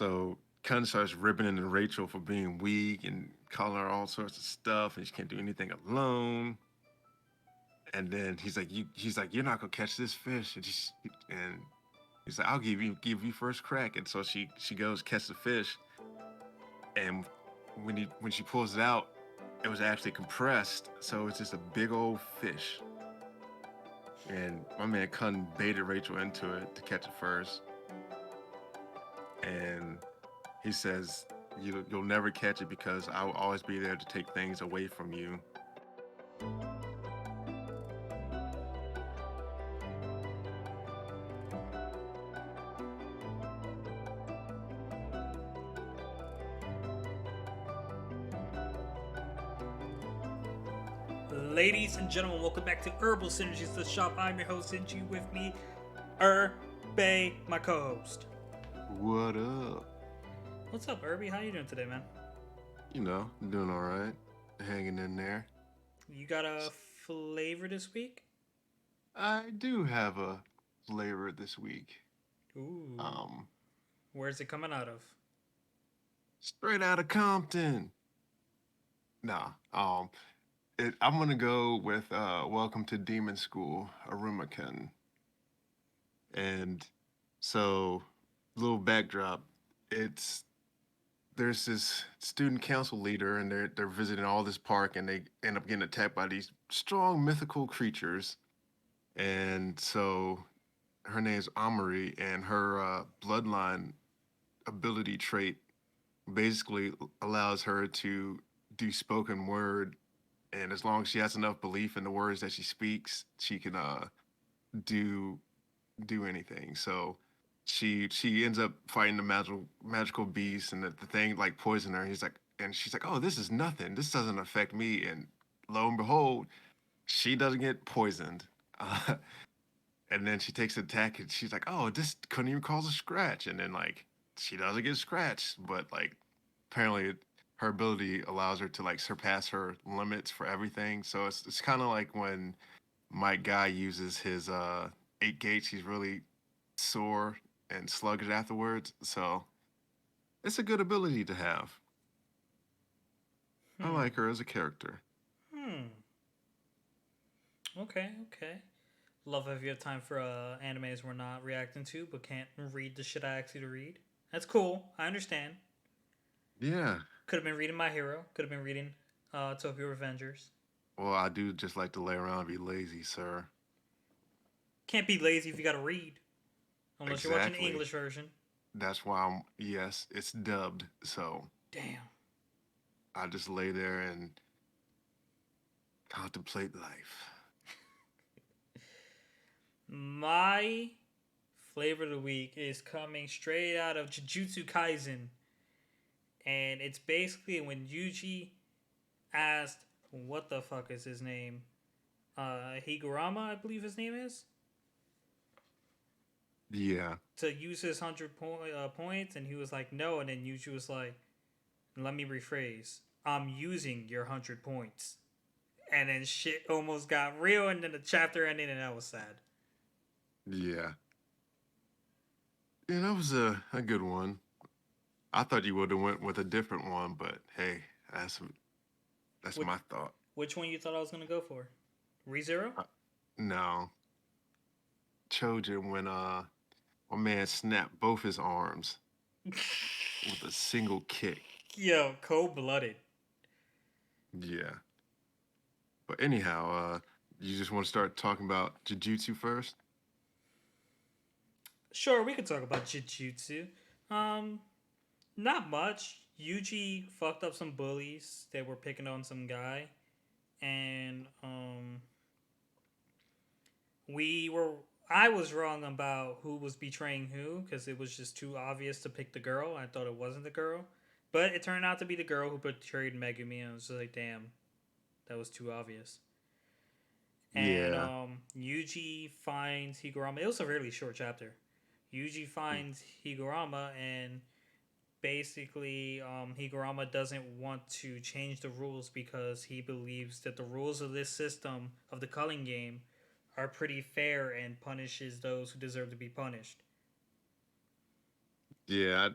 So Kun starts ripping into Rachel for being weak and calling her all sorts of stuff, and she can't do anything alone. And then he's like, you're not gonna catch this fish, and he's like, I'll give you first crack. And so she goes catch the fish, and when she pulls it out, it was actually compressed, so it's just a big old fish. And my man Kun baited Rachel into it to catch it first, and he says, you'll never catch it because I will always be there to take things away from you. Ladies and gentlemen, welcome back to Herbal Synergies, the shop. I'm your host, and you with me, Irbal, my co-host. What up? What's up, Irby? How you doing today, man? Doing all right, hanging in there. You got a flavor this week? I do have a flavor this week. Ooh, Um, where's it coming out of? Straight out of Compton. Nah. I'm gonna go with "Welcome to Demon School," Arumaken. And so, little backdrop. It's There's this student council leader, and they're visiting all this park, and they end up getting attacked by these strong mythical creatures. And so, her name's Amari, and her bloodline ability trait basically allows her to do spoken word, and as long as she has enough belief in the words that she speaks, she can do do anything. So she ends up fighting the magical beast, and the thing like poison her. And she's like, oh, this is nothing. This doesn't affect me. And lo and behold, she doesn't get poisoned. Uh, and then she takes an attack, and she's like, oh, this couldn't even cause a scratch. And then like she doesn't get scratched, but like apparently her ability allows her to like surpass her limits for everything. So it's kind of like when Mike Guy uses his 8 gates, he's really sore and sluggish afterwards. So it's a good ability to have. I Hmm. like her as a character. Hmm. Okay. Love if you have time for animes we're not reacting to, but can't read the shit I asked you to read. That's cool. I understand. Yeah. Could have been reading My Hero. Could have been reading Tokyo Revengers. Well, I do just like to lay around and be lazy, sir. Can't be lazy if you got to read, unless you're watching the Exactly. English version. That's why yes, it's dubbed. So Damn. I just lay there and contemplate life. My flavor of the week is coming straight out of Jujutsu Kaisen, and it's basically when Yuji asked, "What the fuck is his name?" Higurama, I believe his name is, Yeah. to use his points, and he was like, "No," and then Yuji was like, "Let me rephrase. I'm using your 100 points." And then shit almost got real, and then the chapter ended, and that was sad. Yeah. Yeah, that was a good one. I thought you would have went with a different one, but hey, that's Which my thought. which one you thought I was gonna go for? ReZero? Uh, no, Chojin when my man snapped both his arms with a single kick. Yo, cold blooded. Yeah. But anyhow, you just want to start talking about Jujutsu first? Sure, we could talk about Jujutsu. Um, Not much. Yuji fucked up some bullies that were picking on some guy, and we were. I was wrong about who was betraying who because it was just too obvious to pick the girl. I thought it wasn't the girl, but it turned out to be the girl who betrayed Megumi. And I was just like, damn, that was too obvious. And Yeah. Yuji finds Higurama. It was a really short chapter. Yuji finds Higurama, and basically Higurama doesn't want to change the rules because he believes that the rules of this system of the culling game are pretty fair and punishes those who deserve to be punished. Yeah,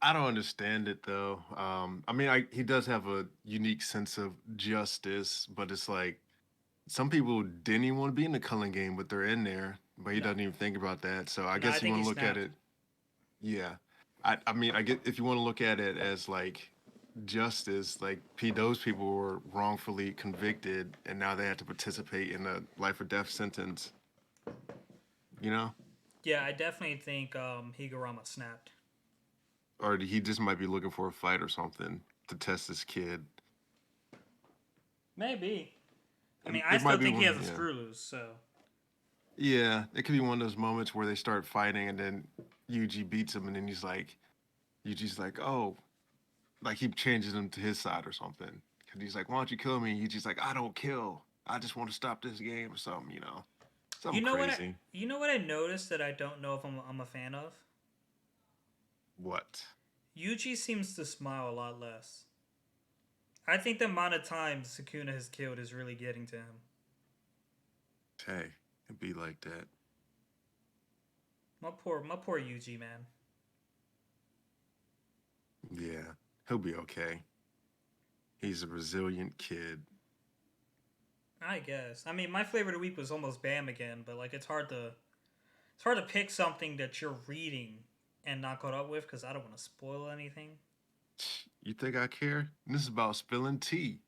I don't understand it though. I mean, he does have a unique sense of justice, but it's like some people didn't even want to be in the culling game, but they're in there. But he No, doesn't even think about that. So I no, I guess you think want he to look at snapped. it. Yeah, I mean, I get if you want to look at it as like justice, like those people were wrongfully convicted, and now they had to participate in a life or death sentence. You know, Yeah, I definitely think Higurama snapped. or he just might be looking for a fight or something to test this kid. Maybe. I It, mean, I it still might be think he one, has a yeah. screw loose. So Yeah, it could be one of those moments where they start fighting and then Yuji beats him and then Yuji's like, oh, like he changes him to his side or something. Cause he's like, why don't you kill me? And Yuji's like, I don't kill. I just want to stop this game or something, you something know what? crazy. You know what I noticed that I don't know if I'm a fan of. What? Yuji seems to smile a lot less. I think the amount of times Sukuna has killed is really getting to him. Hey, it'd be like that. My poor Yuji, man. Yeah, he'll be okay. He's a resilient kid. I guess. I mean, my flavor of the week was almost Bam again, but like it's hard to pick something that you're reading and not caught up with because I don't want to spoil anything. You think I care? This is about spilling tea.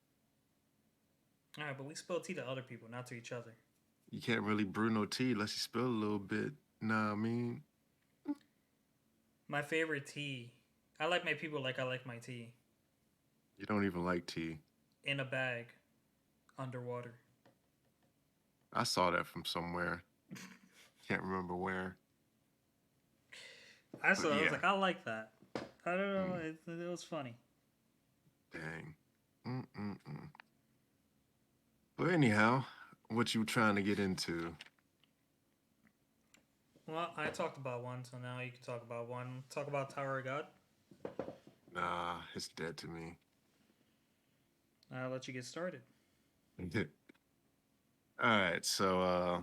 All right, but we spill tea to other people, not to each other. You can't really brew no tea unless you spill a little bit. Nah, I mean, My favorite tea. I like my people like I like my tea you don't even like tea. in a bag underwater. I saw that from somewhere. Can't remember where. I But saw. I was yeah, like, I like that. I don't know. mm, It was funny. dang. Mm-mm-mm. But anyhow, what you trying to get into? Well, I talked about one, so now you can talk about one. Talk about Tower of God. Nah, it's dead to me. I'll let you get started. All right, so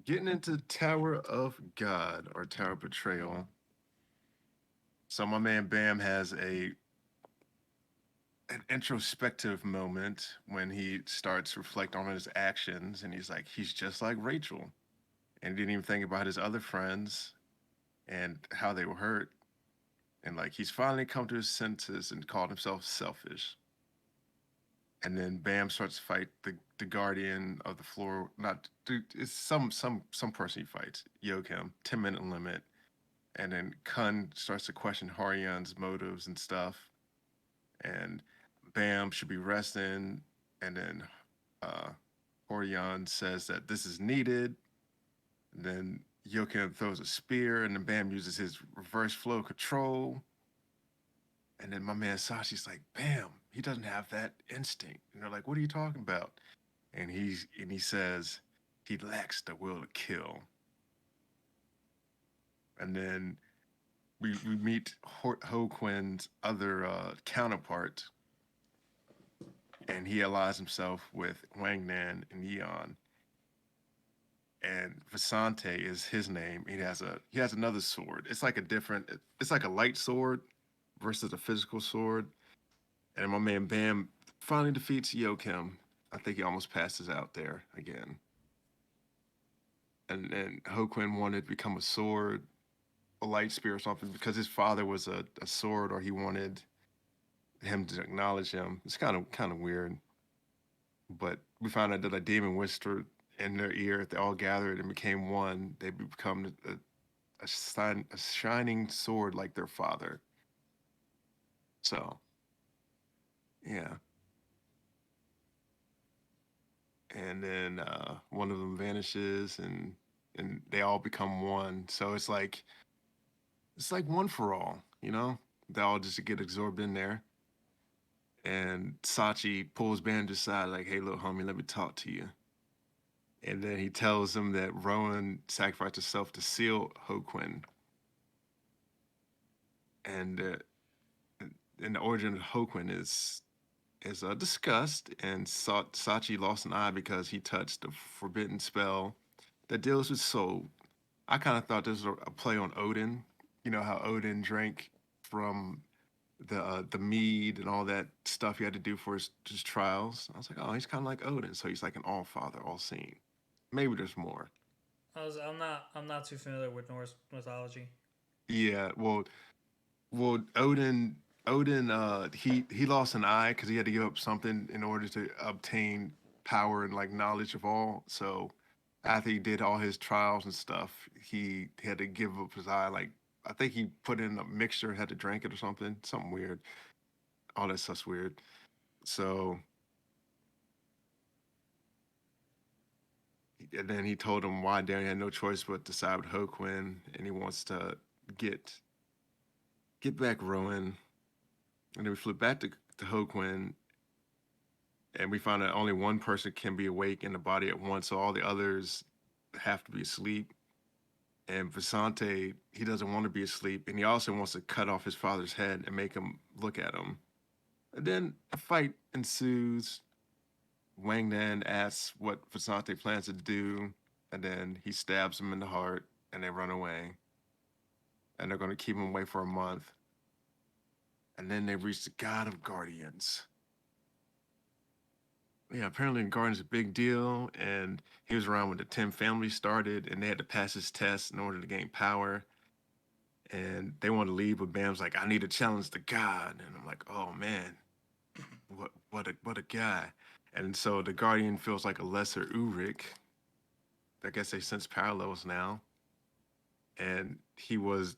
getting into Tower of God or Tower of Betrayal. So my man Bam has a an introspective moment when he starts reflecting on his actions, and he's like, he's just like Rachel, and he didn't even think about his other friends and how they were hurt, and like he's finally come to his senses and called himself selfish. And then Bam starts to fight the guardian of the floor. Not it's some person he fights. Yokem, 10-minute limit, and then Kun starts to question Haryan's motives and stuff. And Bam should be resting, and then uh, Haryan says that this is needed. And then Yokem throws a spear, and then Bam uses his reverse flow control. And then my man Sashi's like, Bam, he doesn't have that instinct. And they're like, what are you talking about? And he says he lacks the will to kill. And then we meet Ho Quinn's other counterpart, and he allies himself with Wang Nan and Yeon. And Vasante is his name. He has another sword. It's like a light sword versus a physical sword. And my man Bam finally defeats Yokem. I think he almost passes out there again. And then Hoquin wanted to become a sword, a light spear or something because his father was a sword, or he wanted him to acknowledge him. It's kind of weird. But we found out that a demon whispered in their ear. If they all gathered and became one, they become a shining sword like their father. So yeah, and then one of them vanishes, and they all become one. So it's like one for all. They all just get absorbed in there. And Sachi pulls Bam aside, like, "Hey, little homie, let me talk to you." And then he tells him that Rowan sacrificed herself to seal Hoquin, and the origin of Hoquin is discussed. And Sachi lost an eye because he touched a forbidden spell that deals with soul. I kind of thought this was a play on Odin, you know how Odin drank from the mead and all that stuff he had to do for his trials. I was like, oh, he's kind of like Odin, so he's like an all father, all seeing. Maybe there's more. I'm not too familiar with Norse mythology. Yeah, well, Odin, he lost an eye because he had to give up something in order to obtain power and like knowledge of all. So after he did all his trials and stuff, he had to give up his eye. Like I think he put in a mixture, had to drink it or something, something weird. All that stuff's weird. So and then he told him why Danny had no choice but to side with Hoquin, and he wants to get get back Rowan. And then we flip back to Hoquin, and we find that only one person can be awake in the body at once, so all the others have to be asleep. And Visante, he doesn't want to be asleep, and he also wants to cut off his father's head and make him look at him. And then a fight ensues. Wang Nan asks what Visante plans to do, and then he stabs him in the heart, and they run away. And they're going to keep him away for a month. And then they reach the God of Guardians. Yeah, apparently the Guardians a big deal, and he was around when the 10 families started, and they had to pass his test in order to gain power. And they want to leave, but Bam's like, I need to challenge the God. And I'm like, oh man, what a guy. And so the Guardian feels like a lesser Urich. I guess they sense parallels now. And he was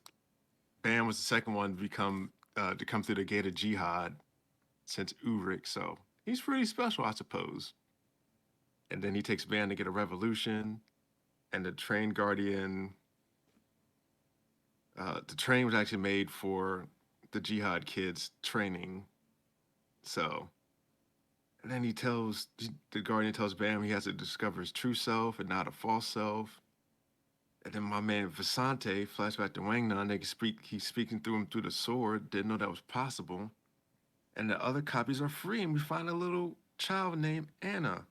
Bam was the second one to come through the gate of jihad since Urich, so he's pretty special, I suppose. And then he takes Bam to get a revolution, and the train guardian. The train was actually made for the jihad kids training. So, and then the guardian tells Bam he has to discover his true self and not a false self. And then my man Visante, flashback to Wang Nan, he's speaking through him through the sword, didn't know that was possible. And the other copies are free, and we find a little child named Anna.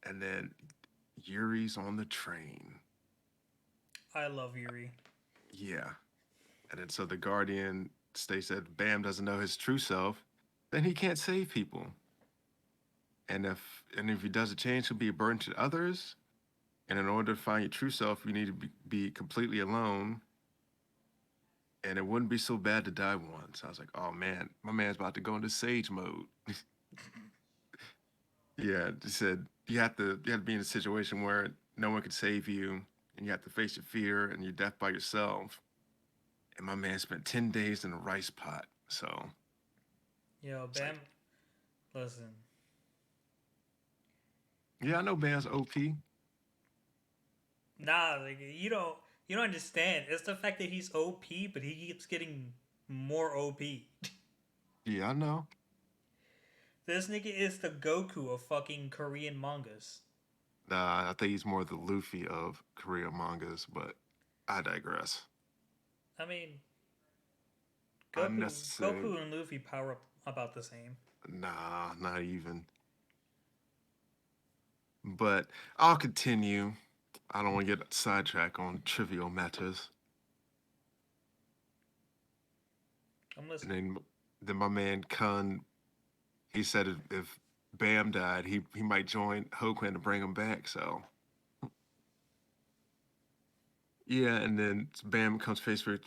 And then Yuri's on the train. I love Yuri. Yeah. And then so the Guardian states that Bam doesn't know his true self, then he can't save people. And if he doesn't change, he'll be a burden to others. And in order to find your true self, you need to be completely alone. And it wouldn't be so bad to die once. I was like, oh man, my man's about to go into sage mode. Yeah, he said you have to be in a situation where no one can save you, and you have to face your fear and your death by yourself. And my man spent 10 days in a rice pot, so Yo, it's like, Bam. Listen, yeah, I know Bam's OP. nah, like you don't understand. It's the fact that he's OP, but he keeps getting more OP. Yeah, I know. This nigga is the Goku of fucking Korean mangas. I think he's more the Luffy of Korea mangas, but I digress. I mean, Goku, Unnecessary. Goku and Luffy power up about the same. Nah, not even. But I'll continue. I don't want to get sidetracked on trivial matters. I'm And listening. then my man Kun, he said if Bam died, he might join Hoquin to bring him back. So yeah, and then Bam comes face with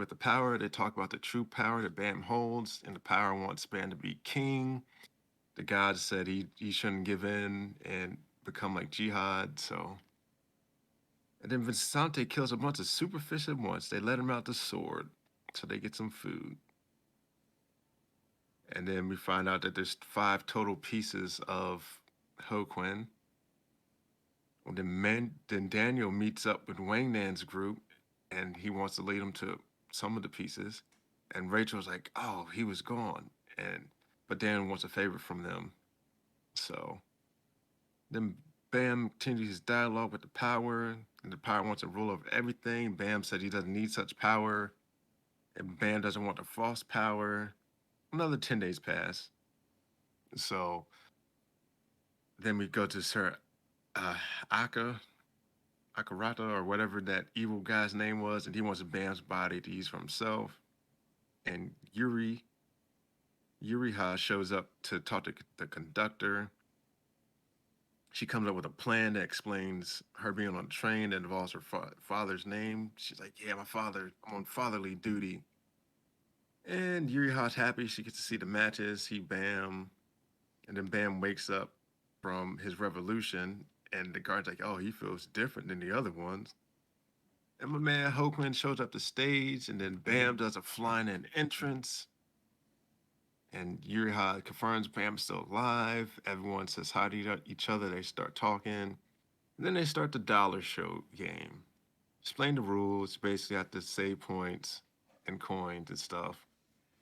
the power. They talk about the true power that Bam holds, and the power wants Bam to be king. The gods said he shouldn't give in and become like Jihad. So and then Visante kills a bunch of superfish at once. They let him out the sword, so they get some food. And then we find out that there's 5 total pieces of Hoquin. Well, then Daniel meets up with Wang Nan's group, and he wants to lead them to some of the pieces. And Rachel's like, "Oh, he was gone," and but Daniel wants a favor from them. So then Bam continues his dialogue with the power, and the power wants to rule over everything. Bam said he doesn't need such power, and Bam doesn't want the false power. Another 10 days pass. So then we go to Sir uh, Aka Akarata or whatever that evil guy's name was, and he wants Bam's body to use for himself. And Yuriha shows up to talk to the conductor. She comes up with a plan that explains her being on a train that involves her father's name. She's like, "Yeah, my father. I'm on fatherly duty." And Yuriha's happy. She gets to see the matches. He Bam, and then Bam wakes up from his revolution, and the guard's like, "Oh, he feels different than the other ones." And my man Hokeman shows up the stage, and then Bam does a flying in entrance. And Yuriha confirms Bam's still alive. Everyone says hi to each other. They start talking. And then they start the dollar show game. Explain the rules. Basically, have to save points and coins and stuff.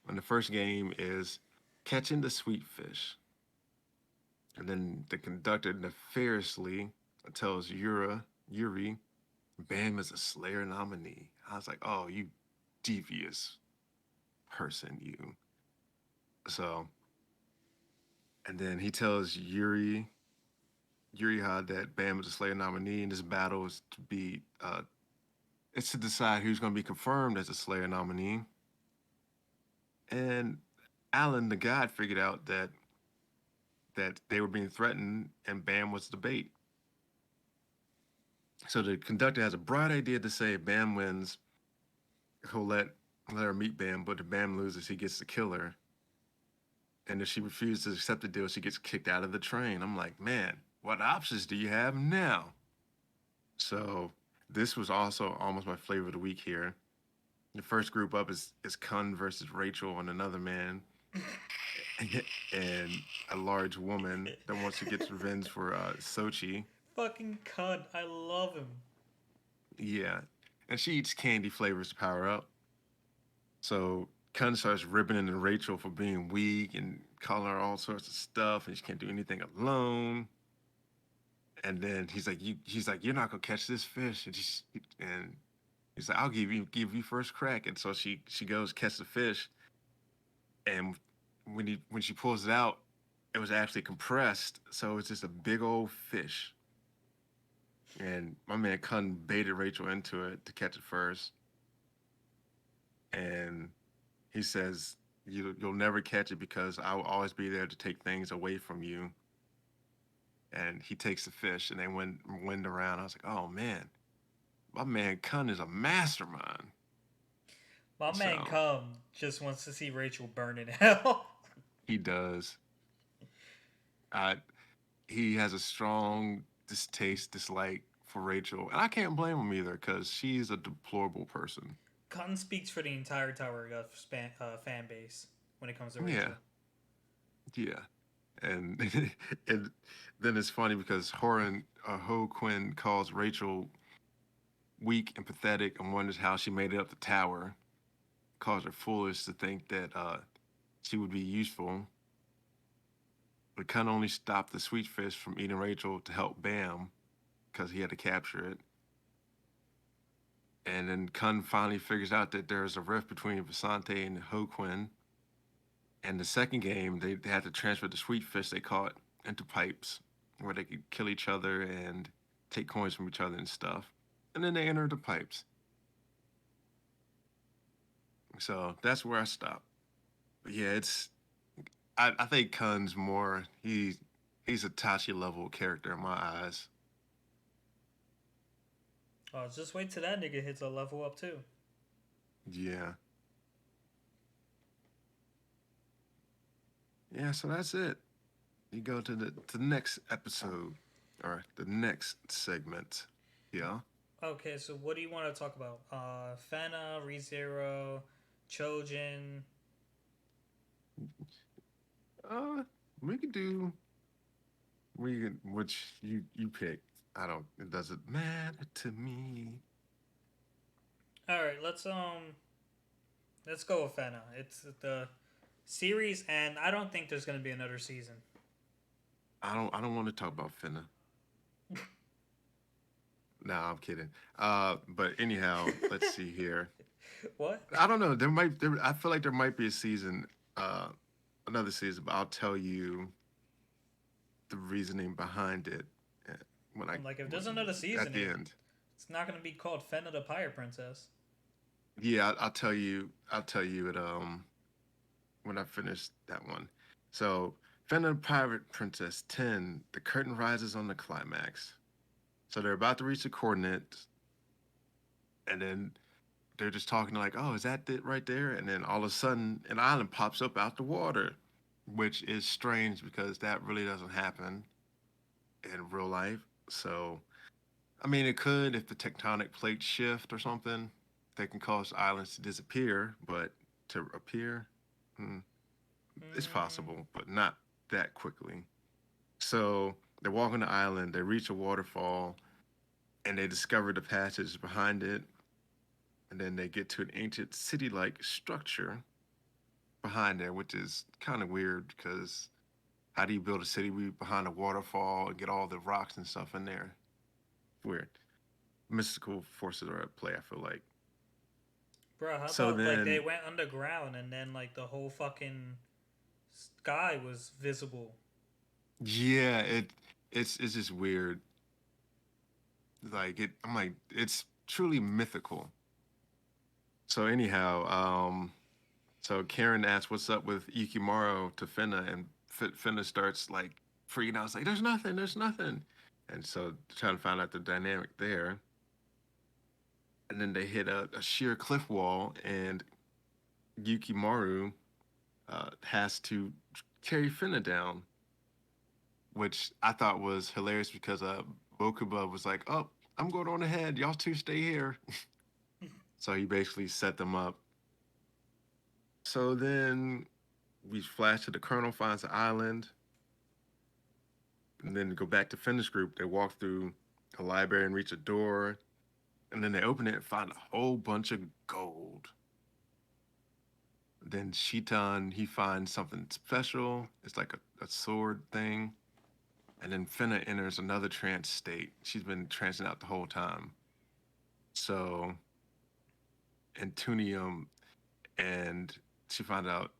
And the first game is catching the sweet fish. And then the conductor nefariously tells Yuri, Bam is a Slayer nominee. I was like, oh, you devious person, you. So, and then he tells Yuriha that Bam is a Slayer nominee, and this battle is to be, it's to decide who's going to be confirmed as a Slayer nominee. And Alan, the guide, figured out that they were being threatened, and Bam was the bait. So the conductor has a bright idea to say Bam wins, he'll let her meet Bam, but if Bam loses, he gets to kill her. And if she refuses to accept the deal, she gets kicked out of the train. I'm like, man, what options do you have now? So this was also almost my flavor of the week here. The first group up is Kun versus Rachel and another man, and a large woman that wants to get revenge for Sochi. Fucking cunt. I love him. Yeah, and she eats candy flavors to power up. So Kun starts ripping into Rachel for being weak and calling her all sorts of stuff, and she can't do anything alone. And then he's like, you're not gonna catch this fish, and he's like, I'll give you first crack. And so she goes catch the fish, and when she pulls it out, it was actually compressed, so it's just a big old fish. And my man Kun baited Rachel into it to catch it first, and he says, you'll never catch it because I will always be there to take things away from you. And he takes the fish, and they win around. I was like, oh man, my man Kun is a mastermind. My man So Cum just wants to see Rachel burn in hell. he does. I he has a strong dislike for Rachel, and I can't blame him either because she's a deplorable person. Cum speaks for the entire Tower of fan base when it comes to Yeah, Rachel. yeah, and and then it's funny because Ho Quinn calls Rachel weak and pathetic and wonders how she made it up the tower. Calls her foolish to think that she would be useful. But Kun only stopped the sweet fish from eating Rachel to help Bam because he had to capture it. And then Kun finally figures out that there's a rift between Visante and Hoquin. And the second game, they had to transfer the sweet fish they caught into pipes where they could kill each other and take coins from each other and stuff. And then they entered the pipes. So that's where I stopped. But yeah, I think Kun's more he's a Tachi level character in my eyes. Oh, just wait till that nigga hits a level up too. Yeah. Yeah, so that's it. You go to the next episode or the next segment. Yeah. Okay, so what do you want to talk about? Fena, ReZero, Chojin. Uh we could do which you pick. I don't it doesn't matter to me. All right, let's go with Fena. It's the series, and I don't think there's gonna be another season. I don't want to talk about Finna. Nah, I'm kidding. But anyhow, let's see here. What? I don't know. I feel like there might be a season, uh, another season, but I'll tell you the reasoning behind it uh, when I I'm like, if there's when another at season, the it end. It's not gonna be called Fena the Pirate Princess. Yeah, I'll tell you. I'll tell you it. When I finish that one. So, Fena the Pirate Princess 10. The curtain rises on the climax. So they're about to reach the coordinates, and then they're just talking like, "Oh, is that it right there?" And then all of a sudden, an island pops up out the water, which is strange because that really doesn't happen in real life. So, I mean, it could if the tectonic plates shift or something. They can cause islands to disappear, but to appear, hmm, it's Mm, possible, but not that quickly. So they walk on the island, they reach a waterfall, and they discover the passage behind it. And then they get to an ancient city like structure behind there, which is kind of weird because how do you build a city behind a waterfall and get all the rocks and stuff in there? Weird. Mystical forces are at play, I feel like. bro, how So about like they then, went underground and then like the whole fucking sky was visible? yeah, it's just weird. Like I'm like, it's truly mythical. So anyhow, so Karen asks what's up with Yukimaru to Finna, and Finna starts like freaking out. It's like, there's nothing. And so trying to find out the dynamic there. And then they hit a sheer cliff wall, and Yukimaru has to carry Finna down, which I thought was hilarious because Bokuba was like, oh, I'm going on ahead. Y'all two stay here. So he basically set them up. So then we flash to the Colonel finds the island, and then go back to Finnish group. They walk through a library and reach a door, and then they open it and find a whole bunch of gold. Then Shitan he finds something special. It's like a sword thing, and then Finna enters another trance state. She's been trancing out the whole time. So Antunium, and she found out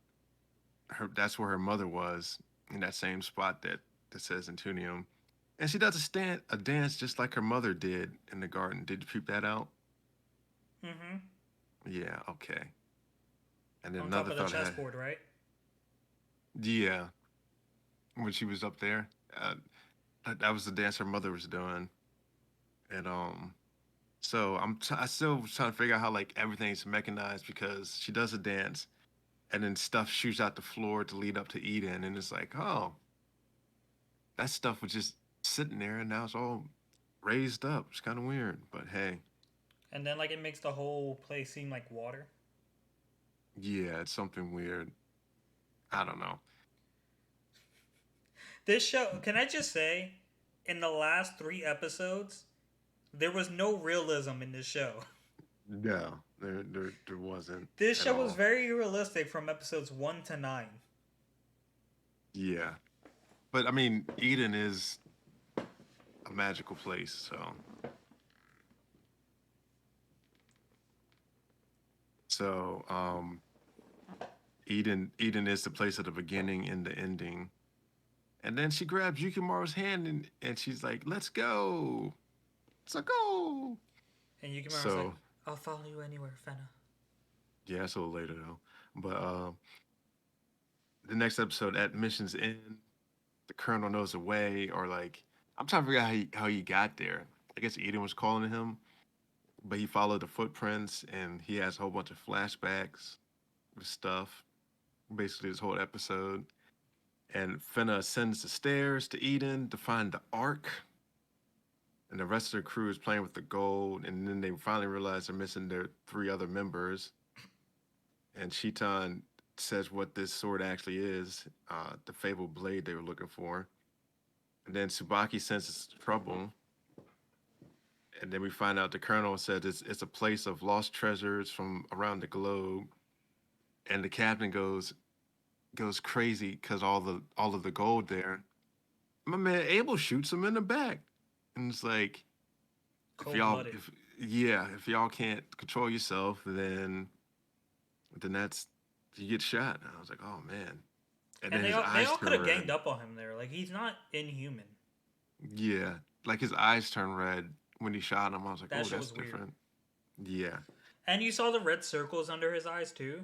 her that's where her mother was in that same spot that says Antunium. And she does a dance just like her mother did in the garden. Did you peep that out? Mm-hmm. Yeah, okay. And then On top another of the thought I had, chessboard, right? yeah, when she was up there, uh, that was the dance her mother was doing. And so I still was trying to figure out how like everything's mechanized because she does a dance, and then stuff shoots out the floor to lead up to Eden, and it's like, oh, that stuff was just sitting there, and now it's all raised up. It's kind of weird, but hey, And then like it makes the whole place seem like water. yeah, it's something weird. I don't know. This show, can I just say, in the last 3 episodes, there was no realism in this show. No, there wasn't This at show was all. very realistic from episodes 1 to 9. Yeah, but I mean, Eden is a magical place, so Eden is the place of the beginning and the ending. And then she grabs Yukimaru's hand and she's like, "Let's go, let's go." And Yukimaru's like, So I'll follow you anywhere, Fena. yeah, it's a little later though. But the next episode at mission's end, the Colonel knows the way, or like I'm trying to figure out how he got there. I guess Eden was calling him, but he followed the footprints and he has a whole bunch of flashbacks with stuff. Basically, this whole episode. And Fena ascends the stairs to Eden to find the Ark, and the rest of the crew is playing with the gold. And then they finally realize they're missing their three other members. And Shitan says what this sword actually is, the fabled blade they were looking for. And then Tsubaki senses trouble. And then we find out the colonel said it's a place of lost treasures from around the globe. And the captain goes crazy because all of the gold there. My man Abel shoots him in the back, and it's like, if Cold y'all blooded. if yeah, if y'all can't control yourself, then that's you get shot. And I was like, oh man. And And then they his all they eyes all could turn have ganged red. up on him there. Like he's not inhuman. Yeah. Like his eyes turn red when he shot him, I was like, That oh, shit that's was weird. different. Yeah, And you saw the red circles under his eyes too.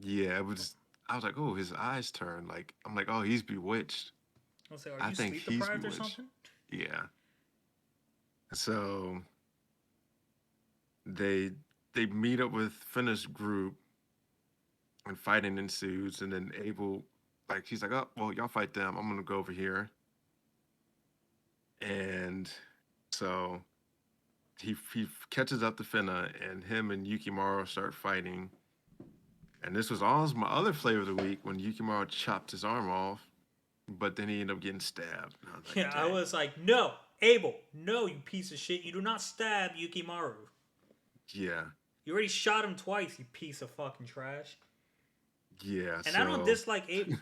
yeah. It was. I was like, oh, his eyes turned. Like I'm like, oh, he's bewitched. I was like, are I you think sleep he's deprived or bewitched. something? Yeah. So they they meet up with Finna's group and fighting ensues, and then Abel, like he's like, oh, well, y'all fight them. I'm gonna go over here, and so he catches up to Finna, and him and Yukimaru start fighting. And this was almost my other flavor of the week when Yukimaru chopped his arm off, but then he ended up getting stabbed. And I was like, Yeah, I dang. was like, no, Abel, no, you piece of shit. You do not stab Yukimaru. Yeah, You already shot him twice, you piece of fucking trash. yeah. And I don't So dislike Abel.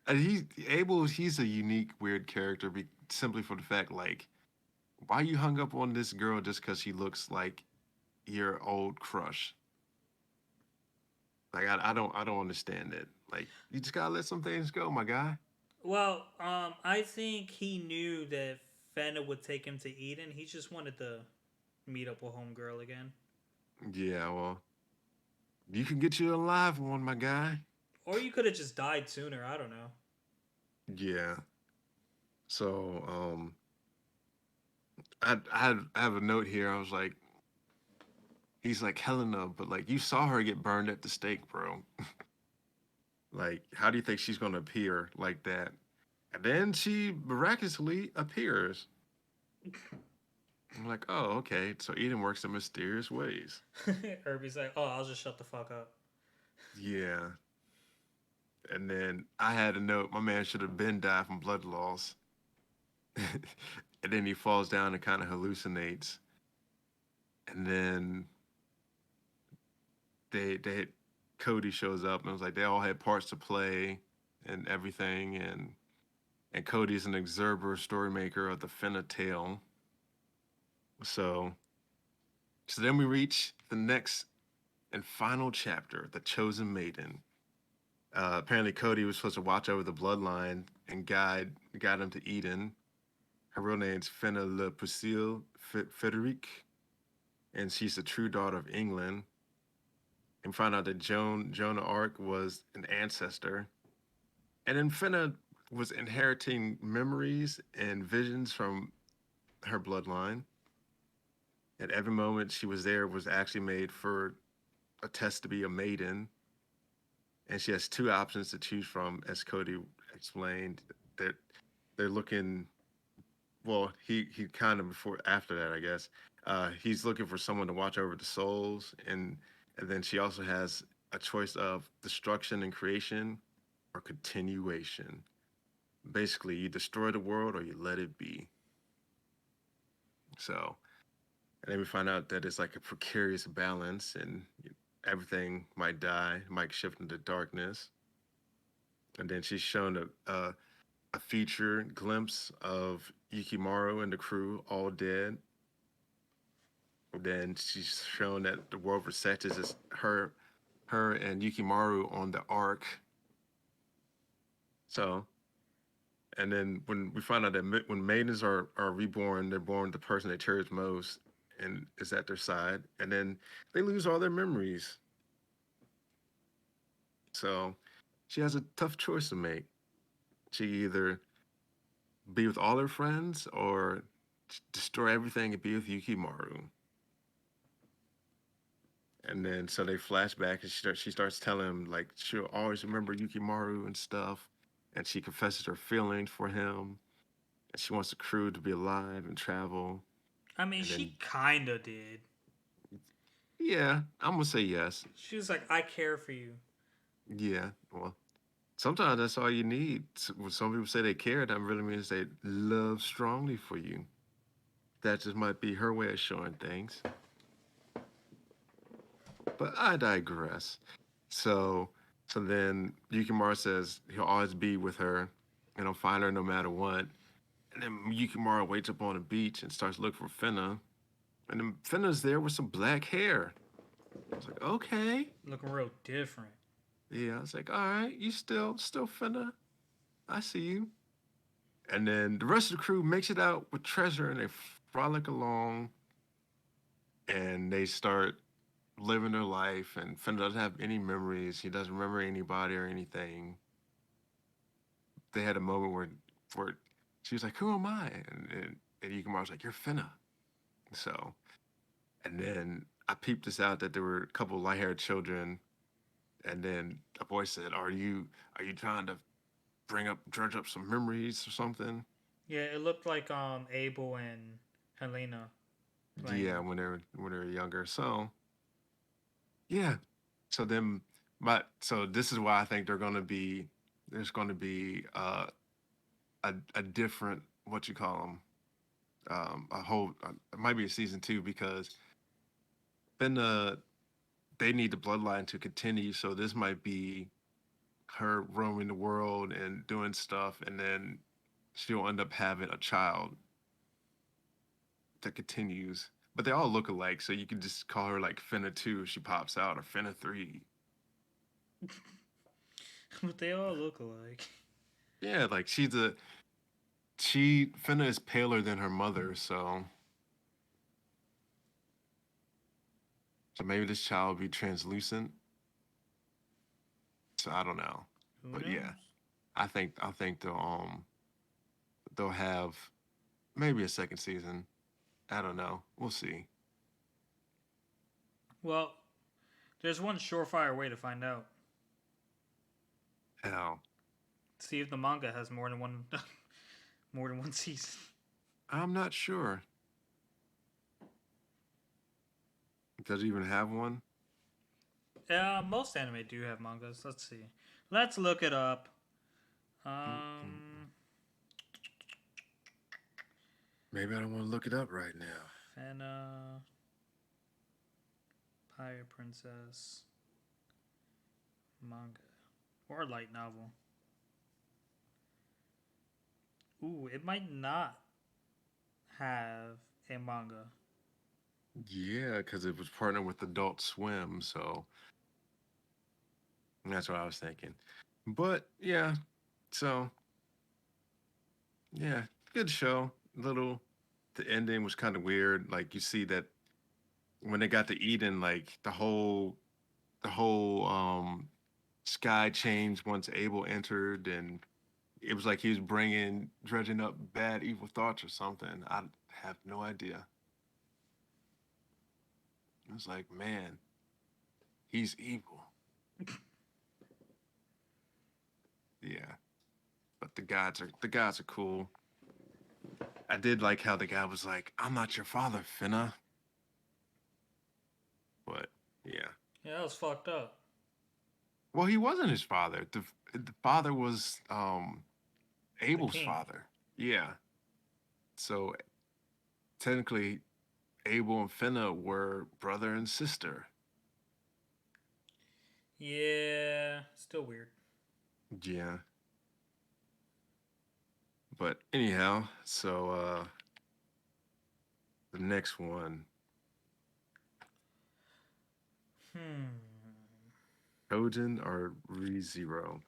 and he's a unique, weird character, simply for the fact like, why you hung up on this girl just because she looks like your old crush? Like I don't understand it. Like you just gotta let some things go, my guy. Well, I think he knew that Fena would take him to Eden. He just wanted to meet up with Homegirl again. Yeah, well, you can get you a live one, my guy. Or you could have just died sooner. I don't know. Yeah. So I have a note here. I was like, he's like Helena, but like you saw her get burned at the stake, bro. Like, how do you think she's gonna appear like that? And then she miraculously appears. I'm like, oh, okay. So Eden works in mysterious ways. Irby's like, oh, I'll just shut the fuck up. Yeah. And then I had a note. My man should have been died from blood loss. And then he falls down and kind of hallucinates. And then they Cody shows up and it was like they all had parts to play and everything. And Cody's an observer, story maker of the Fena tale. So so then we reach the next and final chapter, the Chosen Maiden. Apparently, Cody was supposed to watch over the bloodline and guide him to Eden. Her real name's Fena Le Pucille Frederic, and she's the true daughter of England. And find out that Joan of Arc was an ancestor, and then Fena was inheriting memories and visions from her bloodline. At every moment she was there was actually made for a test to be a maiden, and she has two options to choose from, as Cody explained. That they're looking. Well, he kind of before after that, I guess. He's looking for someone to watch over the souls, and then she also has a choice of destruction and creation or continuation. Basically, you destroy the world or you let it be. So, and then we find out that it's like a precarious balance, and everything might die, might shift into darkness. And then she's shown a feature glimpse of Yukimaru and the crew all dead. Then she's shown that the world resets is her and Yukimaru on the ark. So, and then when we find out that when maidens are reborn, they're born the person they cherish most and is at their side, and then they lose all their memories. So, she has a tough choice to make. She either be with all her friends or destroy everything and be with Yukimaru. And then so they flash back and she starts telling him like she'll always remember Yukimaru and stuff. And she confesses her feelings for him. And she wants the crew to be alive and travel. I mean, And then she kinda did. yeah, I'm gonna say yes. She was like, I care for you. Yeah. Well, sometimes that's all you need. When some people say they care, that really means they love strongly for you. That just might be her way of showing things. But I digress. So so then Yukimura says he'll always be with her and he'll find her no matter what. And then Yukimura waits up on the beach and starts looking for Finna. And then Finna's there with some black hair. I was like, okay. Looking real different. Yeah, I was like, all right, you still Finna. I see you. And then the rest of the crew makes it out with treasure and they frolic along, and they start living their life. And Finn doesn't have any memories. He doesn't remember anybody or anything. They had a moment where she was like, "Who am I?" And Yukimura was like, "You're Finna." So, and then I peeped this out that there were a couple of light-haired children, and then a voice said, "Are you trying to dredge up some memories or something?" Yeah, it looked like Abel and Helena Yeah, playing. when they were younger. So yeah. So then, so this is why I think there's gonna be a different, what you call them, a whole, it might be a season two, because then they need the bloodline to continue. So this might be her roaming the world and doing stuff, and then she'll end up having a child that continues. But they all look alike, so you can just call her like Finna 2 if she pops out, or Finna 3. But they all look alike. Yeah, like Finna is paler than her mother, so maybe this child will be translucent. So I don't know. Who But yeah, knows? I think they'll have maybe a second season. I don't know. We'll see. Well, there's one surefire way to find out. Hell, See if the manga has more than one more than one season. I'm not sure. Does it even have one? Most anime do have mangas. Let's see. Let's look it up. Mm-mm. Um, Maybe I don't want to look it up right now. Fena, Pirate Princess manga or light novel. Ooh, it might not have a manga. Yeah, because it was partnered with Adult Swim, so that's what I was thinking. But yeah, so yeah, good show. Little, the ending was kind of weird. Like you see that when they got to Eden, like the whole sky changed once Abel entered, and it was like he was dredging up bad, evil thoughts or something. I have no idea. It was like, man, he's evil. Yeah, but the gods are cool. I did like how the guy was like, "I'm not your father, Finna," but yeah. Yeah, that was fucked up. Well, he wasn't his father. The father was The Abel's king. father. Yeah. So technically, Abel and Finna were brother and sister. Yeah, still weird. Yeah. But anyhow, so the next one, Hmm. Trojan or ReZero?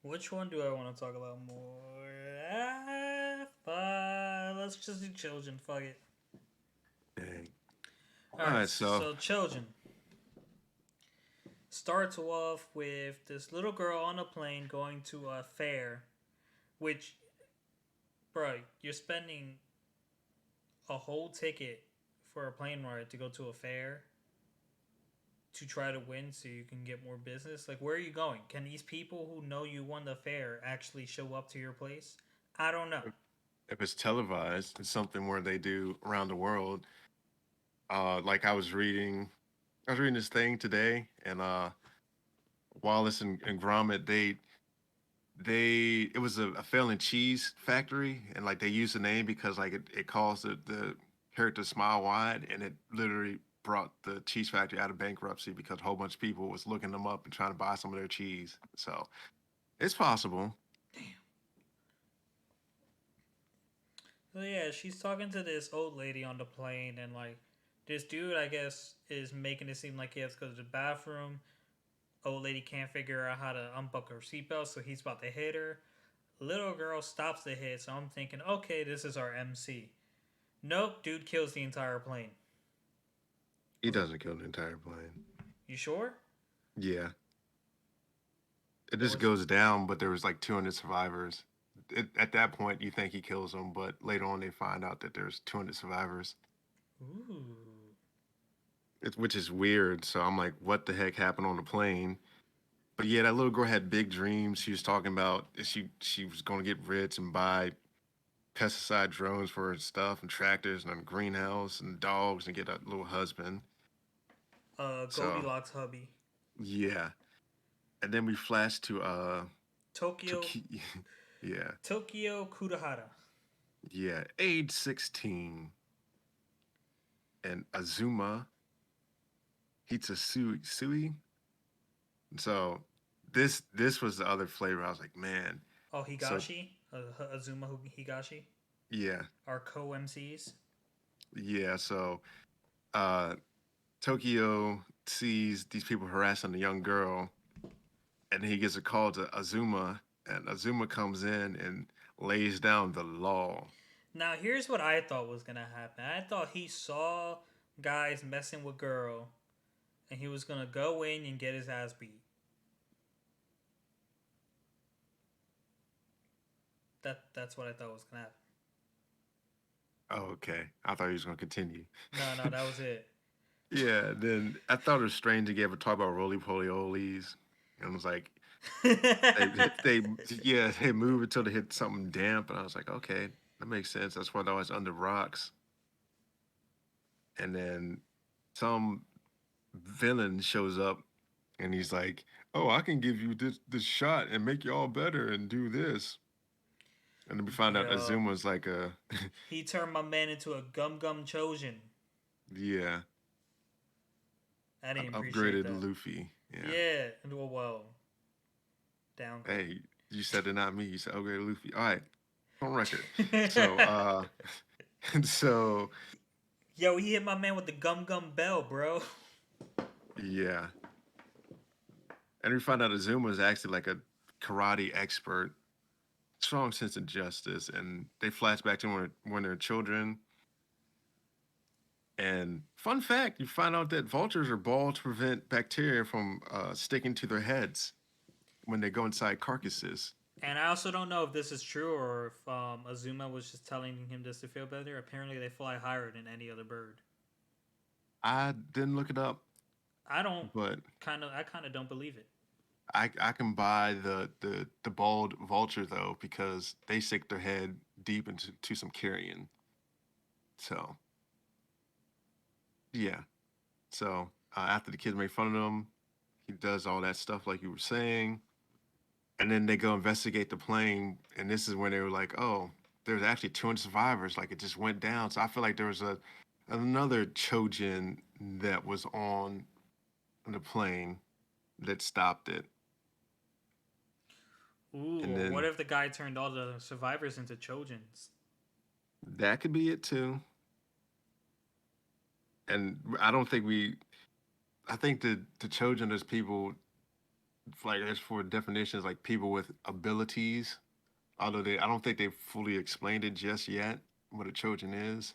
Which one do I want to talk about more? Fine. Let's just do children. Fuck it. Dang. All All right. right, so So children starts off with this little girl on a plane going to a fair, which, bro, you're spending a whole ticket for a plane ride to go to a fair to try to win so you can get more business. Like, where are you going? Can these people who know you won the fair actually show up to your place? I don't know. if it's televised, it's something where they do around the world. Like I was reading this thing today, and Wallace and Gromit, it was a failing cheese factory, and like they used the name because like it caused the character Smile Wide, and it literally brought the cheese factory out of bankruptcy because a whole bunch of people was looking them up and trying to buy some of their cheese. So it's possible. Damn. So yeah, she's talking to this old lady on the plane, and like this dude, I guess, is making it seem like he has to go to the bathroom. Old lady can't figure out how to unbuckle her seatbelt, so he's about to hit her. Little girl stops the hit, so I'm thinking, okay, this is our MC. Nope, dude kills the entire plane. He Was it? doesn't kill the entire plane. You sure? Yeah, it Or just was? goes down, but there was like 200 survivors. At that point, you think he kills them, but later on they find out that there's 200 survivors, Ooh. which is weird. So I'm like, what the heck happened on the plane? But yeah, that little girl had big dreams. She was talking about she was going to get rich and buy pesticide drones for her stuff and tractors and a greenhouse and dogs and get a little husband. So Goldilocks hubby. yeah, and then we flash to Tokyo. yeah, Tokyo Kurahara. yeah, age 16, and Azuma Hitsusui. So this was the other flavor. I was like, man. Oh, So Higashi. Azuma Higashi. yeah, Our co MCs. yeah. So uh, Tokyo sees these people harassing a young girl, and he gets a call to Azuma, and Azuma comes in and lays down the law. Now, here's what I thought was gonna happen. I thought he saw guys messing with girl, and he was gonna go in and get his ass beat. That's what I thought was gonna happen. Oh, okay. I thought he was going to continue. No, no, that was it. Yeah, then I thought it was strange he ever talk about roly poly olies. And it was like, they yeah, they move until they hit something damp. And I was like, okay, that makes sense. That's why they're always under rocks. And then some villain shows up and he's like, oh, I can give you this shot and make you all better and do this. And then we find out Yo, Azuma's like a, he turned my man into a gum gum Trojan. yeah, I an didn't appreciate upgraded that. Luffy. Yeah. Yeah, well, downgrade. Hey, you said it, not me. You said upgraded Luffy. All right, on record. So, so Yo, he hit my man with the gum gum bell, bro. yeah. And we find out Azuma is actually like a karate expert, strong sense of justice, and they flash back to when they're children. And fun fact, you find out that vultures are bald to prevent bacteria from sticking to their heads when they go inside carcasses. And I also don't know if this is true or if Azuma was just telling him this to feel better. Apparently, they fly higher than any other bird. I didn't look it up, I don't but I kind of don't believe it. I can buy the bald vulture though because they stick their head deep into some carrion. So yeah. So after the kids make fun of him, he does all that stuff like you were saying, and then they go investigate the plane, and this is when they were like, oh, there's actually 200 survivors. Like it just went down. So I feel like there was another Chojin that was on the plane that stopped it, Ooh, and or what then if the guy turned all the survivors into Trojans? that could be it too. And I don't think we. I think the Chojin is people like as for definitions like people with abilities. Although I don't think they fully explained it just yet what a Trojan is.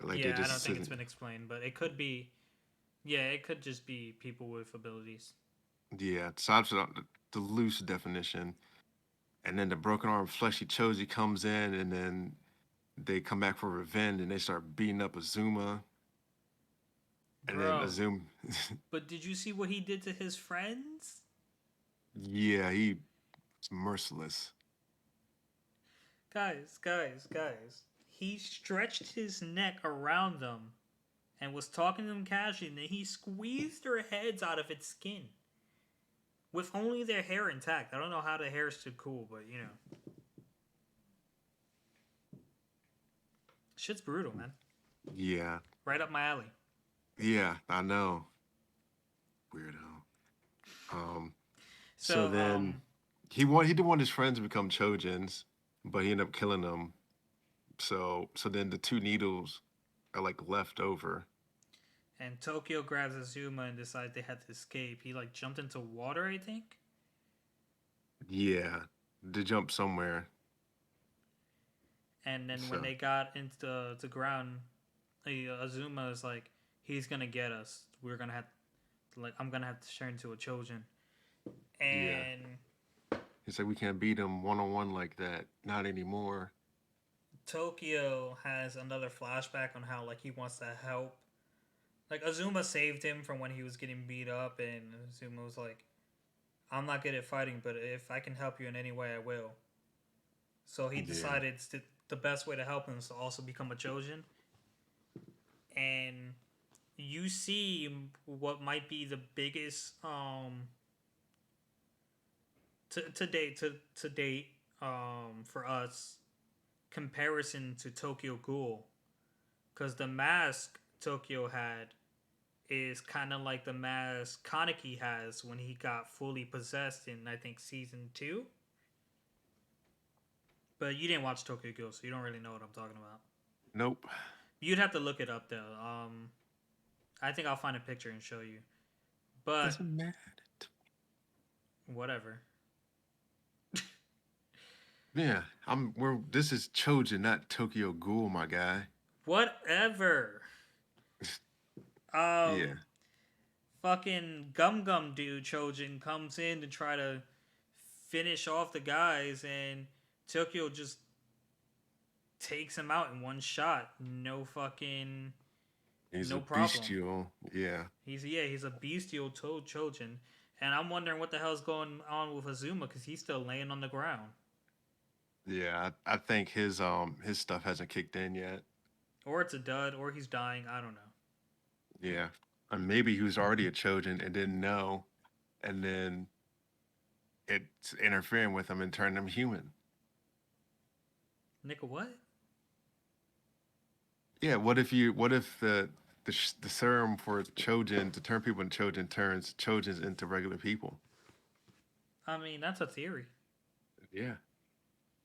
Like they Yeah, I don't just think it's sitting. been explained, but it could be. Yeah, it could just be people with abilities. Yeah, so that's the loose definition. And then the broken arm fleshy Choji comes in, and then they come back for revenge, and they start beating up Azuma, and then Bro, Azuma, but did you see what he did to his friends? yeah, he's merciless. Guys. He stretched his neck around them and was talking to them casually, and then he squeezed their heads out of its skin with only their hair intact. I don't know how the hair stood cool, but you know, shit's brutal, man. Yeah, Right up my alley. yeah, I know, weirdo. Um, so So, then he didn't want his friends to become Chojins, but he ended up killing them. So then the two needles are like left over. and Tokyo grabs Azuma and decides they had to escape. He like jumped into water, I think. Yeah, to jump somewhere. And then when So they got into the ground, Azuma is like, he's gonna get us. We're gonna have like I'm gonna have to turn into a Chojin. yeah, And it's like we can't beat him one on one like that. Not anymore. Tokyo has another flashback on how like he wants to help. Like Azuma saved him from when he was getting beat up, and Azuma was like, "I'm not good at fighting, but if I can help you in any way, I will." So he Yeah. decided the best way to help him is to also become a Chojin. And you see what might be the biggest to date for us comparison to Tokyo Ghoul, because the mask Tokyo had is kind of like the mask Kaneki has when he got fully possessed in I think season 2. But you didn't watch Tokyo Ghoul, so you don't really know what I'm talking about. Nope. You'd have to look it up though. I think I'll find a picture and show you. But Doesn't matter. whatever. Yeah, I'm. We're. This is Chojin, not Tokyo Ghoul, my guy. Whatever. Yeah, Um, fucking Gum Gum dude Chojin comes in to try to finish off the guys, and Tokyo just takes him out in one shot. No fucking he's a no problem. bestial. Yeah, He's a bestial Chojin, and I'm wondering what the hell's going on with Azuma because he's still laying on the ground, yeah. I think his stuff hasn't kicked in yet. or it's a dud, or he's dying. I don't know. Yeah, and maybe he was already a Chojin and didn't know, and then it's interfering with him and turning him human. Nigga, what? Yeah. What if you? What if the serum for Chojin to turn people into Chojin turns Chojins into regular people? I mean, that's a theory. Yeah,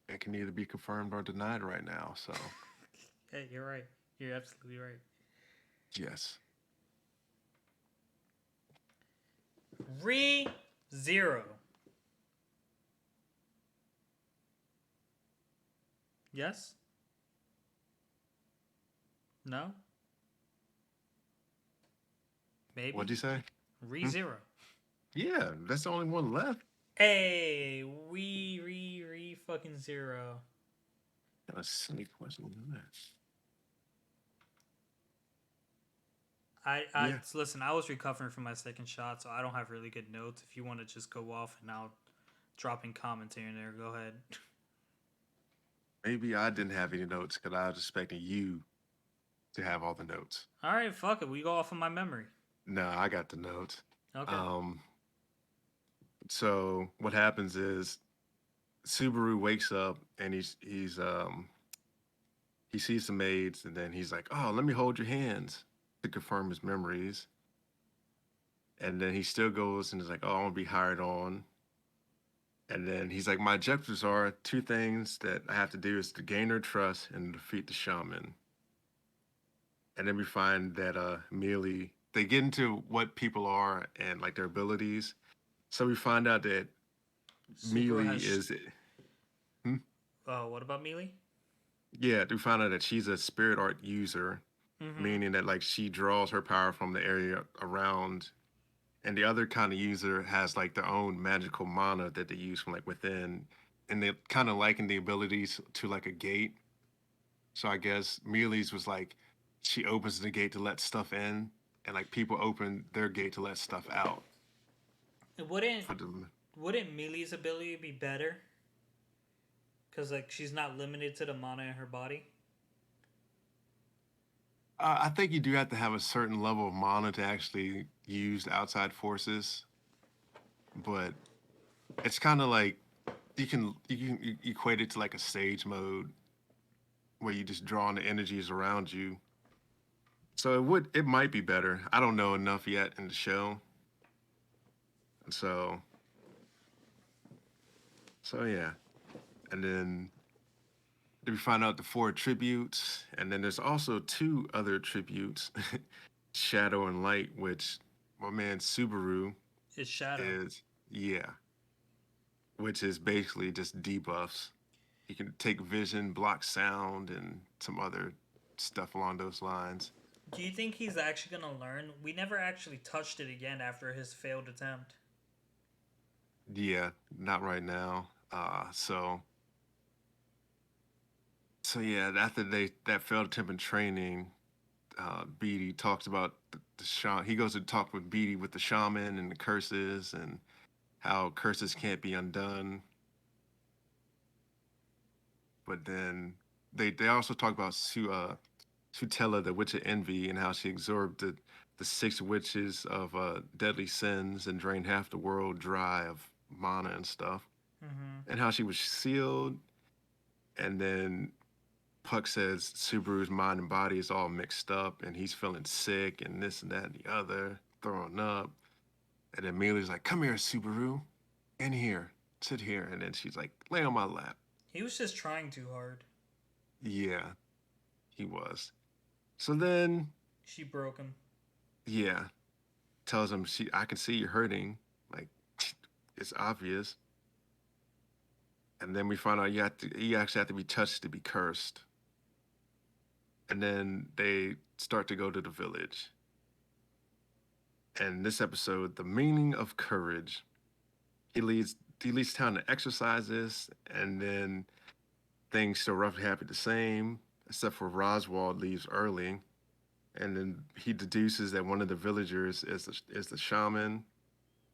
it can either be confirmed or denied right now. So Hey, you're right. You're absolutely right. yes. Re Zero. Yes? No? What'd Maybe? you say? Re Hmm? Zero. Yeah, that's the only one left. Hey, re fucking zero. Got a silly question in that. I Yeah, listen. I was recovering from my second shot, so I don't have really good notes. If you want to just go off and I'll drop in commentary in there, go ahead. maybe I didn't have any notes because I was expecting you to have all the notes. All right, fuck it. We go off of my memory. No, I got the notes. Okay. Um, so what happens is Subaru wakes up and he sees the maids and then he's like, "Oh, let me hold your hands" to confirm his memories. And then he still goes and is like, "Oh, I want to be hired on." And then he's like, "My objectives are two things that I have to do is to gain their trust and defeat the shaman." And then we find that Mealy they get into what people are and like their abilities. So we find out that Subaru Mealy has. is hmm? Oh, what about Melee? Yeah, we find out that she's a spirit art user, Mm-hmm. meaning that like she draws her power from the area around, and the other kind of user has like their own magical mana that they use from like within, and they kind of liken the abilities to like a gate. So I guess Mealy's was like she opens the gate to let stuff in, and like people open their gate to let stuff out. Wouldn't For the, wouldn't Melee's ability be better? Cause like she's not limited to the mana in her body. I think you do have to have a certain level of mana to actually use the outside forces, but it's kind of like you can equate it to like a stage mode where you just draw on the energies around you. So it might be better. I don't know enough yet in the show. So so yeah. And then we find out the four tributes, and then there's also two other tributes, Shadow and Light, which my man Subaru It's Shadow. is yeah, which is basically just debuffs. he can take vision, block sound, and some other stuff along those lines. Do you think he's actually gonna learn? We never actually touched it again after his failed attempt. Yeah, not right now. So yeah, after they that failed attempt in training, Beatty talks about the shaman. He goes to talk with Beatty with the shaman and the curses and how curses can't be undone. But then they also talk about Sutella, the witch of envy, and how she absorbed the six witches of deadly sins and drained half the world dry of mana and stuff. Mm-hmm. And how she was sealed. And then Puck says Subaru's mind and body is all mixed up, and he's feeling sick and this and that and the other, throwing up. And then Melia's like, "Come here, Subaru, in here, sit here." And then she's like, "Lay on my lap." He was just trying too hard. Yeah, he was. So then, She broke him. yeah, tells him, I can see you're hurting. Like, it's obvious. And then we find out you actually have to be touched to be cursed. And then they start to go to the village. And this episode, the meaning of courage. He leads town to exercises, and then things still roughly happen the same, except for Roswald leaves early, and then he deduces that one of the villagers is the shaman,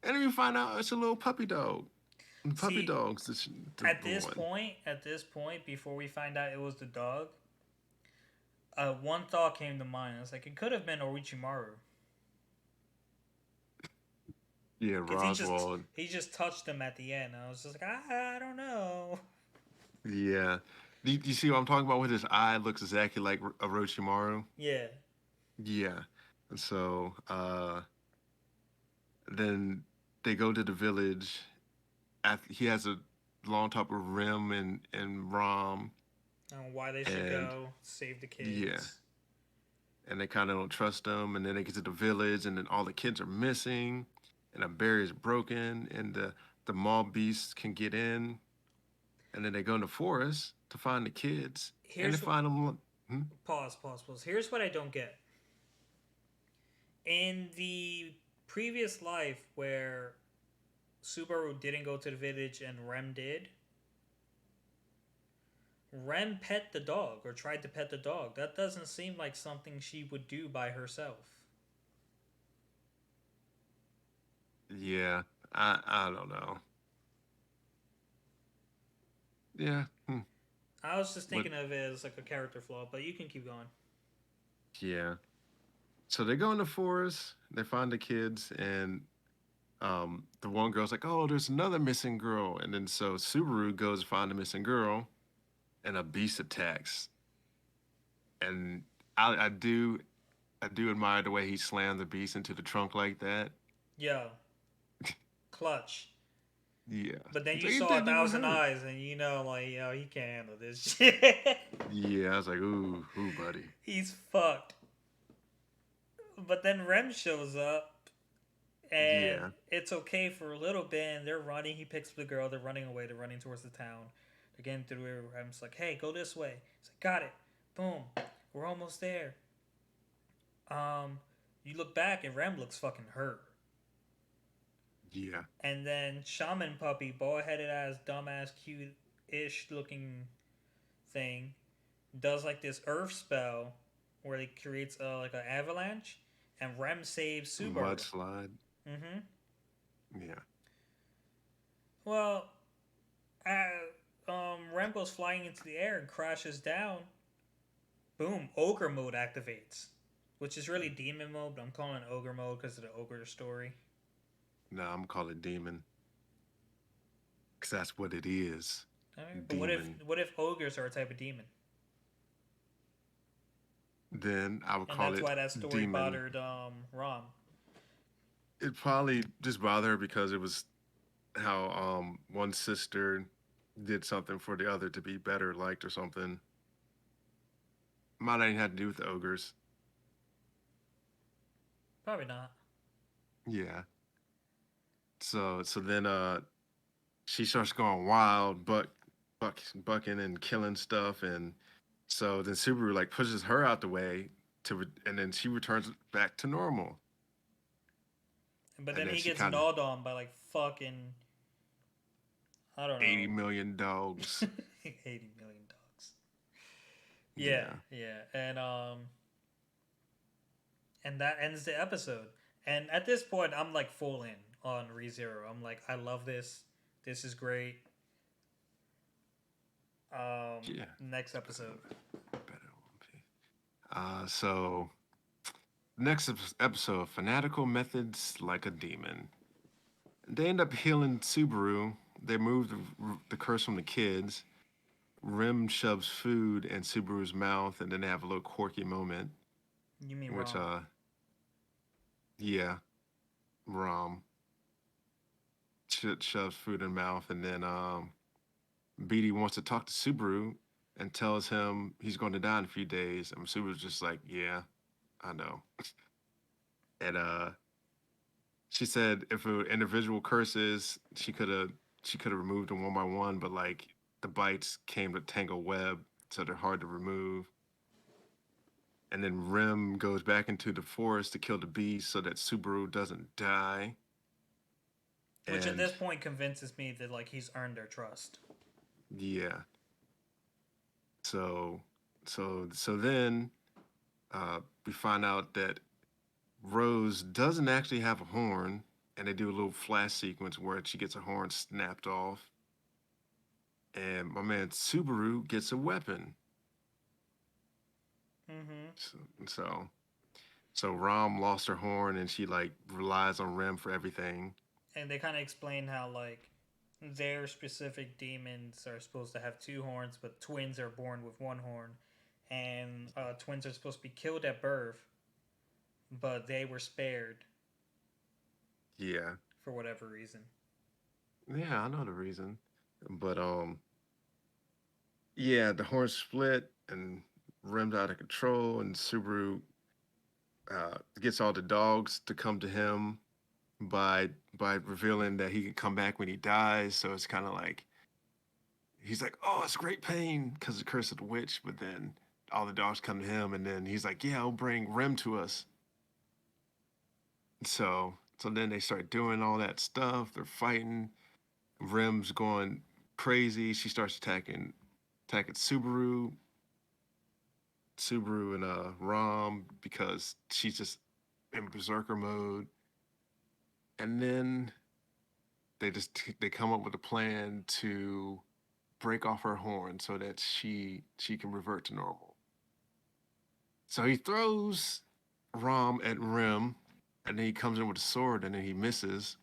and then we find out it's a little puppy dog. The puppy See, dog's the one. at this point, before we find out it was the dog, one thought came to mind. I was like, it could have been Orochimaru, Yeah, because Roswald. he just touched him at the end. I was just like, I don't know. Yeah. Do you see what I'm talking about? With his eye looks exactly like Orochimaru. Yeah, Yeah. And so then they go to the village. After, he has a long talk with Rim and Rom, why they should and go save the yeah, kids. and they kind of don't trust him. And then they get to the village, and then all the kids are missing, and a barrier is broken, and the mall beasts can get in. And then they go in the forest to find the kids, and they Here's find them. Hmm? pause. Here's what I don't get. In the previous life where Subaru didn't go to the village and Rem did, Rem pet the dog or tried to pet the dog. That doesn't seem like something she would do by herself. Yeah, I don't know. Yeah, I was just but thinking of it as like a character flaw, but you can keep going. yeah. So they go in the forest, they find the kids, and the one girl's like, "Oh, there's another missing girl," and then so Subaru goes to find the missing girl, and a beast attacks. And I do admire the way he slammed the beast into the trunk like that. Yo, clutch. Yeah, But then it's you like it saw a didn't even thousand hurt. eyes, and you know, like, yo, he can't handle this shit. Yeah, I was like, ooh, buddy. He's fucked. But then Rem shows up, and Yeah, it's okay for a little bit, and they're running. He picks up the girl. They're running away. They're running towards the town. They're getting through it. Rem's like, hey, go this way. He's like, got it. Boom. We're almost there. Um, you look back, and Rem looks fucking hurt. yeah, And then Shaman Puppy, bald headed ass, dumbass, cute ish looking thing, does like this earth spell where it creates like an avalanche, and Rem saves Subaru. mudslide. Mm-hmm. Yeah, Well, Rem goes flying into the air and crashes down. Boom, ogre mode activates, which is really demon mode, but I'm calling it ogre mode because of the ogre story. no, I'm gonna call it demon, cause that's what it is, All right, but demon. what if ogres are a type of demon? Then I would And call that's it why that story demon. bothered Rom. It probably just bothered her because it was how one sister did something for the other to be better liked or something. Might not even have to do with the ogres. Probably not. Yeah. So then she starts going wild, but bucking and killing stuff, and so then Subaru like pushes her out the way and then she returns back to normal, But and then then he she gets kind of gnawed on by like fucking, I don't 80 million dogs. know, 80 million dogs. Yeah, Yeah, yeah, and that ends the episode. And at this point, I'm like full in on ReZero. I'm like, I love this. This is great. yeah. Next It's better episode. than better than One Piece. So next episode, fanatical methods like a demon. They end up healing Subaru. They move the curse from the kids. Rim shoves food in Subaru's mouth, and then they have a little quirky moment, You mean which, Rom? yeah, Rom shoves food in mouth, and then Beatty wants to talk to Subaru and tells him he's going to die in a few days, and Subaru's just like, yeah, I know. And she said if an individual curses, she could have removed them one by one, but like the bites came to tangle web, so they're hard to remove. And then Rim goes back into the forest to kill the beast so that Subaru doesn't die. Which at And this point convinces me that like he's earned their trust. yeah, so so then we find out that Rose doesn't actually have a horn, and they do a little flash sequence where she gets a horn snapped off, and my man Subaru gets a weapon. Mm-hmm. So so, so Rom lost her horn, and she like relies on Rim for everything. And they kind of explain how like their specific demons are supposed to have two horns, but twins are born with one horn, and twins are supposed to be killed at birth, but they were spared Yeah, for whatever reason. yeah, I know the reason, but yeah, the horn split and Rim's out of control, and Subaru gets all the dogs to come to him by revealing that he can come back when he dies. So it's kind of like he's like, "Oh, it's great pain because of the curse of the witch," but then all the dogs come to him, and then he's like, "Yeah, I'll bring Rim to us." So then they start doing all that stuff. They're fighting. Rim's going crazy. She starts attacking Subaru and Rom because she's just in berserker mode. And then they come up with a plan to break off her horn so that she can revert to normal. So he throws Rom at Rim, and then he comes in with a sword, and then he misses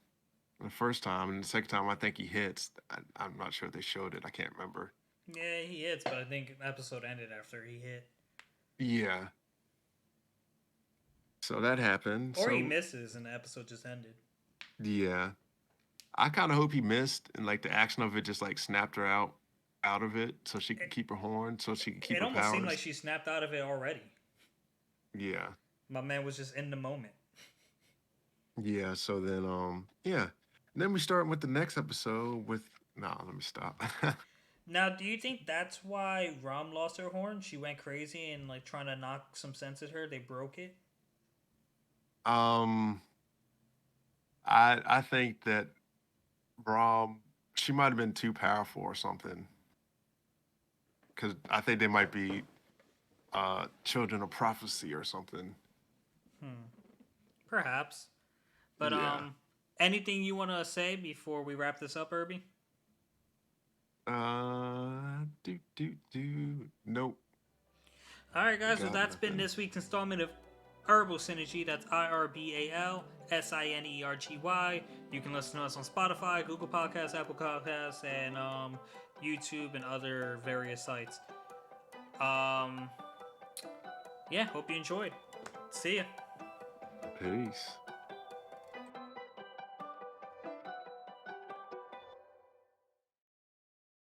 the first time, and the second time I think he hits. I'm not sure if they showed it. I can't remember. Yeah, he hits, but I think the episode ended after he hit, Yeah. So that happened. or he So misses and the episode just ended. yeah, I kind of hope he missed, and like the action of it just like snapped her out of it, so she could It, keep her horn, so she could keep it her almost seemed like powers. she snapped out of it already. Yeah. My man was just in the moment. Yeah. So then yeah. And then we start with the next episode with no, let me stop. Now, do you think that's why Rom lost her horn? She went crazy and like trying to knock some sense at her. They broke it. um I think that Rom she might have been too powerful or something, because I think they might be children of prophecy or something. Hmm. Perhaps. But Yeah. anything you want to say before we wrap this up, Irby? Do. Nope. All right, guys. Well, Got that's been nothing. this week's installment of Herbal Synergy. That's IRBALSINERGY. You can listen to us on Spotify, Google Podcasts, Apple Podcasts, and YouTube and other various sites. Um, yeah, hope you enjoyed. See ya. Peace.